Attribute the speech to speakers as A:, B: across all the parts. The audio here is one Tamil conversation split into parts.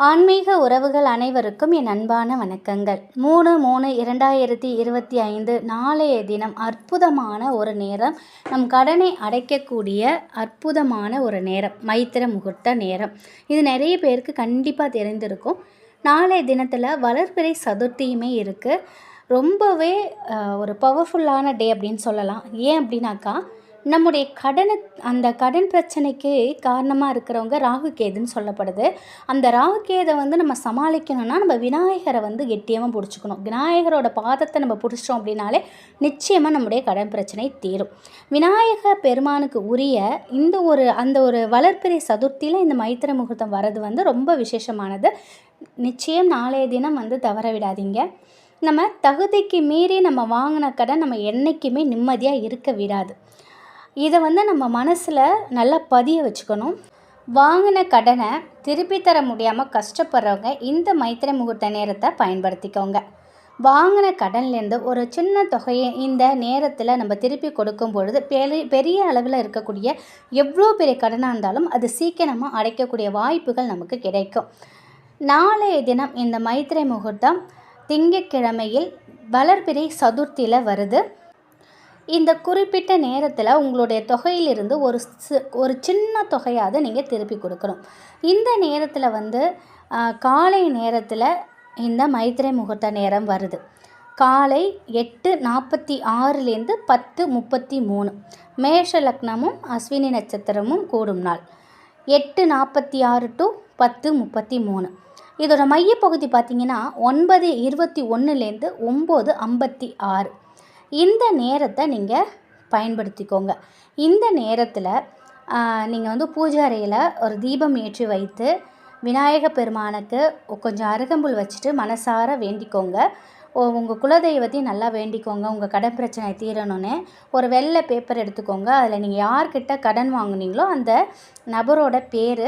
A: ஆன்மீக உறவுகள் அனைவருக்கும் என் அன்பான வணக்கங்கள். 3/3/2025 நாளைய தினம் அற்புதமான ஒரு நேரம். நம் கடனை அடைக்கக்கூடிய அற்புதமான ஒரு நேரம், மைத்திர முகூர்த்த நேரம். இது நிறைய பேருக்கு கண்டிப்பாக தெரிந்திருக்கும். நாளைய தினத்தில் வளர்பிறை சதுர்த்தியுமே இருக்குது. ரொம்பவே ஒரு பவர்ஃபுல்லான டே அப்படின்னு சொல்லலாம். ஏன் அப்படின்னாக்கா, நம்முடைய அந்த கடன் பிரச்சனைக்கு காரணமாக இருக்கிறவங்க ராகு கேதுன்னு சொல்லப்படுது. அந்த ராகு கேதை நம்ம சமாளிக்கணும்னா நம்ம விநாயகரை கெட்டியமாக பிடிச்சிக்கணும். விநாயகரோட பாதத்தை நம்ம பிடிச்சிட்டோம் அப்படின்னாலே நிச்சயமாக நம்முடைய கடன் பிரச்சனை தீரும். விநாயக பெருமானுக்கு உரிய அந்த ஒரு வளர்பிறை சதுர்த்தியில் இந்த மைத்திர முகூர்த்தம் வர்றது ரொம்ப விசேஷமானது. நிச்சயம் நாளைய தினம் தவற விடாதீங்க. நம்ம தகுதிக்கு மீறி நம்ம வாங்கின கடன் நம்ம என்றைக்குமே நிம்மதியாக இருக்க விடாது. இதை நம்ம மனசில் நல்லா பதிய வச்சுக்கணும். வாங்கின கடனை திருப்பி தர முடியாமல் கஷ்டப்படுறவங்க இந்த மைத்திர முகூர்த்த நேரத்தை பயன்படுத்திக்கோங்க. வாங்கின கடன்லேருந்து ஒரு சின்ன தொகையை இந்த நேரத்தில் நம்ம திருப்பி கொடுக்கும் பொழுது பெரிய அளவில் இருக்கக்கூடிய எவ்வளோ பெரிய கடனாக இருந்தாலும் அது சீக்கிரமாக அடைக்கக்கூடிய வாய்ப்புகள் நமக்கு கிடைக்கும். நாளைய தினம் இந்த மைத்திரை முகூர்த்தம் திங்கட்கிழமையில் வளர்பிறை சதுர்த்தியில் வருது. இந்த குறிப்பிட்ட நேரத்தில் உங்களுடைய தொகையிலிருந்து ஒரு சின்ன தொகையாவது நீங்கள் திருப்பி கொடுக்கணும். இந்த நேரத்தில் காலை நேரத்தில் இந்த மைத்திரை முகூர்த்த நேரம் வருது. காலை 8:46 10:33 மேஷ லக்னமும் அஸ்வினி நட்சத்திரமும் கூடும் நாள். 8:46 to 10:33. இதோட மையப்பகுதி பார்த்திங்கன்னா 9:21 9:56. இந்த நேரத்தை நீங்கள் பயன்படுத்திக்கோங்க. இந்த நேரத்தில் நீங்கள் பூஜை அறையில் ஒரு தீபம் ஏற்றி வைத்து விநாயக பெருமானுக்கு கொஞ்சம் அருகம்புல் வச்சுட்டு மனசார வேண்டிக்கோங்க. உங்கள் குலதெய்வத்தையும் நல்லா வேண்டிக்கோங்க. உங்கள் கடன் பிரச்சனை தீரணும்னு ஒரு வெள்ளை பேப்பர் எடுத்துக்கோங்க. அதில் நீங்கள் யார்கிட்ட கடன் வாங்குனீங்களோ அந்த நபரோட பேர்,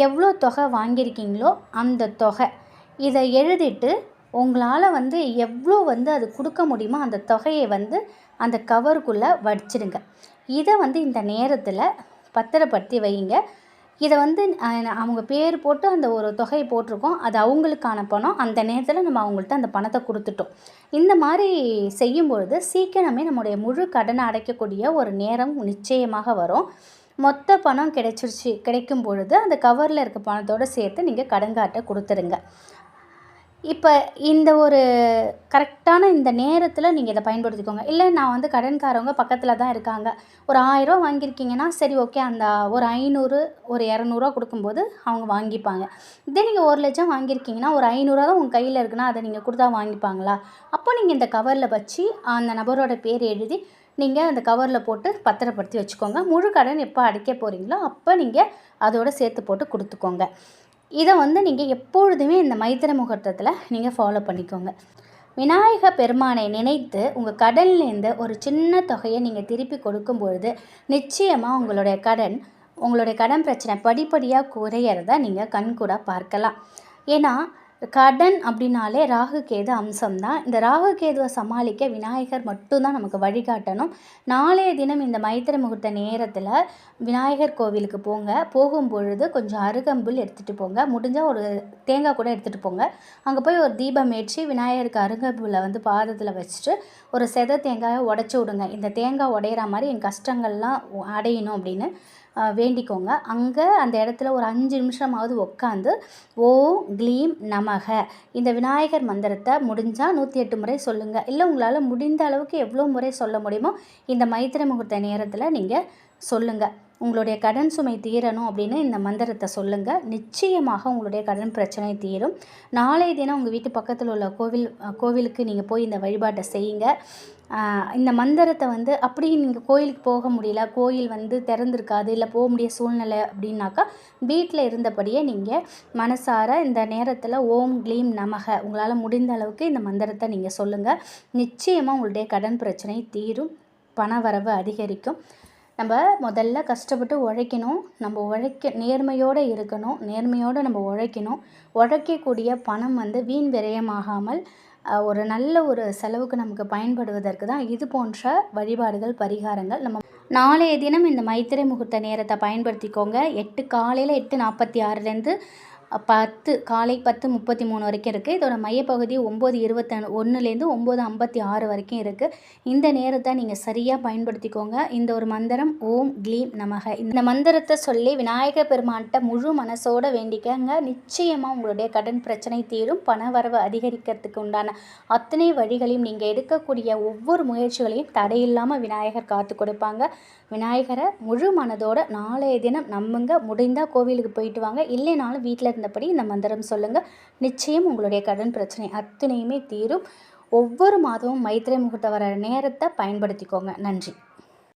A: எவ்வளோ தொகை வாங்கியிருக்கீங்களோ அந்த தொகை, இதை எழுதிட்டு உங்களால் எவ்வளோ அது கொடுக்க முடியுமோ அந்த தொகையை அந்த கவருக்குள்ளே வச்சிடுங்க. இதை இந்த நேரத்தில் பத்திரப்படுத்தி வைங்க. இதை அவங்க பேர் போட்டு அந்த ஒரு தொகையை போட்டிருக்கோம், அது அவங்களுக்கான பணம். அந்த நேரத்தில் நம்ம அவங்கள்ட்ட அந்த பணத்தை கொடுத்துட்டோம். இந்த மாதிரி செய்யும்பொழுது சீக்கிரமே நம்முடைய முழு கடனை அடைக்கக்கூடிய ஒரு நேரம் நிச்சயமாக வரும். மொத்த பணம் கிடைக்கும் பொழுது அந்த கவரில் இருக்க பணத்தோடு சேர்த்து நீங்கள் கடன்காட்டை கொடுத்துருங்க. இப்போ இந்த ஒரு கரெக்டான இந்த நேரத்தில் நீங்கள் இதை பயன்படுத்திக்கோங்க. இல்லை நான் கடன்காரவங்க பக்கத்தில் தான் இருக்காங்க, ஒரு 1000 ரூபா வாங்கியிருக்கீங்கன்னா சரி ஓகே, அந்த ஒரு 500 ஒரு 200 கொடுக்கும்போது அவங்க வாங்கிப்பாங்க. இதே நீங்கள் 1,00,000 வாங்கியிருக்கீங்கன்னா ஒரு 500 தான் உங்கள் கையில் இருக்குன்னா அதை நீங்கள் கொடுத்தா வாங்கிப்பாங்களா? அப்போ நீங்கள் இந்த கவரில் வச்சு அந்த நபரோட பேர் எழுதி நீங்கள் அந்த கவரில் போட்டு பத்திரப்படுத்தி வச்சுக்கோங்க. முழு கடன் எப்போ அடைக்க போகிறீங்களோ அப்போ நீங்கள் அதோடு சேர்த்து போட்டு கொடுத்துக்கோங்க. இதை நீங்கள் எப்பொழுதுமே இந்த மைத்திர முகூர்த்தத்தில் நீங்கள் ஃபாலோ பண்ணிக்கோங்க. விநாயக பெருமானை நினைத்து உங்கள் கடன்லேருந்து ஒரு சின்ன தொகையை நீங்கள் திருப்பி கொடுக்கும் பொழுது நிச்சயமாக உங்களுடைய கடன் பிரச்சனை படிப்படியாக குறையிறத நீங்கள் கண்கூட பார்க்கலாம். ஏன்னா கடன் அப்படின்னாலே ராகு கேது அம்சம்தான். இந்த ராகு கேதுவை சமாளிக்க விநாயகர் மட்டும்தான் நமக்கு வழிகாட்டணும். நாளைய தினம் இந்த மைத்திர முகூர்த்த நேரத்தில் விநாயகர் கோவிலுக்கு போகும்பொழுது கொஞ்சம் அருகம்புல் எடுத்துகிட்டு போங்க. முடிஞ்சால் ஒரு தேங்காய் கூட எடுத்துகிட்டு போங்க. அங்கே போய் ஒரு தீபம் ஏற்றி விநாயகருக்கு அருகம்புல்லை பாதத்தில் வச்சுட்டு ஒரு தேங்காயை உடச்சி விடுங்க. இந்த தேங்காய் உடையிற மாதிரி என் கஷ்டங்கள்லாம் அடையணும் அப்படின்னு வேண்டிக்கோங்க. அங்கே அந்த இடத்துல ஒரு 5 நிமிஷமாவது உட்காந்து ஓம் க்ளீம் நமக இந்த விநாயகர் மந்திரத்தை முடிஞ்சால் 108 முறை சொல்லுங்கள். இல்லை உங்களால் முடிந்த அளவுக்கு எவ்வளோ முறை சொல்ல முடியுமோ இந்த மைத்திர முகூர்த்த நேரத்தில் நீங்கள் சொல்லுங்கள். உங்களுடைய கடன் சுமை தீரணும் அப்படின்னு இந்த மந்திரத்தை சொல்லுங்கள். நிச்சயமாக உங்களுடைய கடன் பிரச்சனை தீரும். நாளைய தினம் உங்கள் வீட்டு பக்கத்தில் உள்ள கோவிலுக்கு நீங்கள் போய் இந்த வழிபாட்டை செய்யுங்க. இந்த மந்திரத்தை அப்படி நீங்கள் கோயிலுக்கு போக முடியல, கோயில் திறந்துருக்காது, இல்லை போக முடிய சூழ்நிலை அப்படின்னாக்கா வீட்டில் இருந்தபடியே நீங்கள் மனசார இந்த நேரத்தில் ஓம் க்ளீம் நமக உங்களால் முடிந்த அளவுக்கு இந்த மந்திரத்தை நீங்கள் சொல்லுங்கள். நிச்சயமாக உங்களுடைய கடன் பிரச்சனை தீரும், பண வரவு அதிகரிக்கும். நம்ம முதல்ல கஷ்டப்பட்டு உழைக்கணும். நம்ம நேர்மையோடு இருக்கணும். நேர்மையோடு நம்ம உழைக்கணும். உழைக்கக்கூடிய பணம் வீண் விரயமாகாமல் ஒரு நல்ல ஒரு செலவுக்கு நமக்கு பயன்படுவதற்கு தான் இது போன்ற வழிபாடுகள், பரிகாரங்கள். நம்ம நாளைய தினம் இந்த மைத்திரை முகூர்த்த நேரத்தை பயன்படுத்திக்கோங்க. காலையில் 8:46 காலை 10:33 வரைக்கும் இருக்குது. இதோட மையப்பகுதி 9:21லேருந்து 9:56 வரைக்கும் இருக்குது. இந்த நேரத்தை நீங்கள் சரியாக பயன்படுத்திக்கோங்க. இந்த ஒரு மந்திரம் ஓம் க்ளீம் நமக. இந்த மந்திரத்தை சொல்லி விநாயகர் பெருமான்கிட்ட முழு மனசோட வேண்டிக்கங்க. நிச்சயமாக உங்களுடைய கடன் பிரச்சனை தீரும். பண வரவு அதிகரிக்கிறதுக்கு உண்டான அத்தனை வழிகளையும் நீங்கள் எடுக்கக்கூடிய ஒவ்வொரு முயற்சிகளையும் தடையில்லாமல் விநாயகர் காத்து கொடுப்பாங்க. விநாயகரை முழு மனதோட நாளைய தினம் நம்புங்க. முடிந்தால் கோவிலுக்கு போயிட்டு வாங்க. இல்லைனாலும் வீட்டில் இருந்தபடி இந்த மந்திரம் சொல்லுங்கள். நிச்சயம் உங்களுடைய கடன் பிரச்சனை அத்தனையுமே தீரும். ஒவ்வொரு மாதமும் மைத்திரை முகூர்த்தம் வர நேரத்தை பயன்படுத்திக்கோங்க. நன்றி.